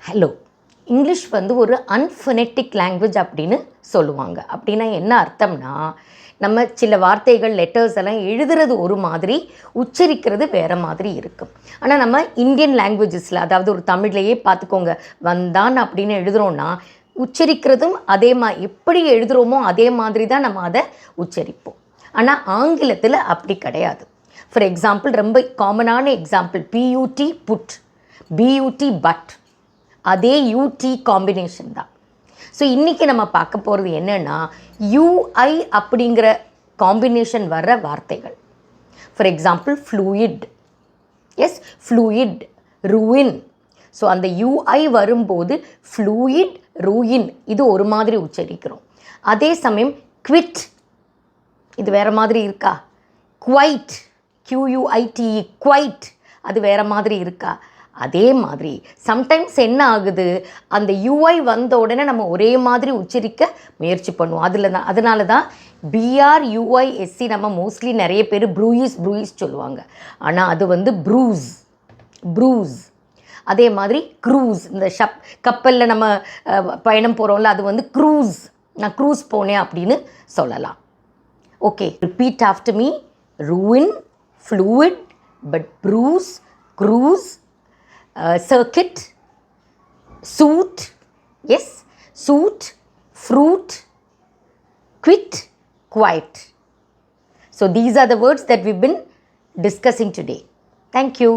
Hello. English வந்து ஒரு அன்ஃபனெட்டிக் language அப்படின்னு சொல்லுவாங்க. அப்படின்னா என்ன அர்த்தம்னா, நம்ம சில வார்த்தைகள் லெட்டர்ஸ் எல்லாம் எழுதுறது ஒரு மாதிரி, உச்சரிக்கிறது வேறு மாதிரி இருக்கும். ஆனால் நம்ம இந்தியன் லாங்குவேஜஸில், அதாவது ஒரு தமிழ்லையே பார்த்துக்கோங்க, வந்தான் அப்படின்னு எழுதுகிறோன்னா உச்சரிக்கிறதும் அதே எப்படி எழுதுகிறோமோ அதே மாதிரி தான் நம்ம அதை உச்சரிப்போம். ஆனால் ஆங்கிலத்தில் அப்படி கிடையாது. ஃபார் எக்ஸாம்பிள், ரொம்ப காமனான example P U T put, P U T but, அதே யூடி காம்பினேஷன் தான். ஸோ இன்றைக்கி நம்ம பார்க்க போகிறது என்னென்னா, யூஐ அப்படிங்கிற காம்பினேஷன் வர்ற வார்த்தைகள். For example fluid, S fluid, ruin. So அந்த யூஐ வரும்போது ஃப்ளூயிட், ரூயின் இது ஒரு மாதிரி உச்சரிக்கிறோம். அதே சமயம் குவிட், இது வேறு மாதிரி இருக்கா? குவைட், QUITE, குவைட், அது வேறு மாதிரி இருக்கா? அதே மாதிரி சம்டைம்ஸ் என்ன ஆகுது, அந்த யூஐ வந்த உடனே நம்ம ஒரே மாதிரி உச்சரிக்க முயற்சி பண்ணுவோம். அதனால தான் BRUISC நம்ம மோஸ்ட்லி நிறைய பேர் ப்ரூயிஸ் சொல்லுவாங்க. ஆனால் அது வந்து ப்ரூஸ். அதே மாதிரி க்ரூஸ், இந்த கப்பலில் நம்ம பயணம் போகிறோம்ல, அது வந்து க்ரூஸ். நான் க்ரூஸ் போனேன் அப்படின்னு சொல்லலாம். Okay, repeat after me. ruin, fluid, but bruise, cruise, circuit, suit, yes, suit, fruit, quit, quiet. So these are the words that we've been discussing today. Thank you.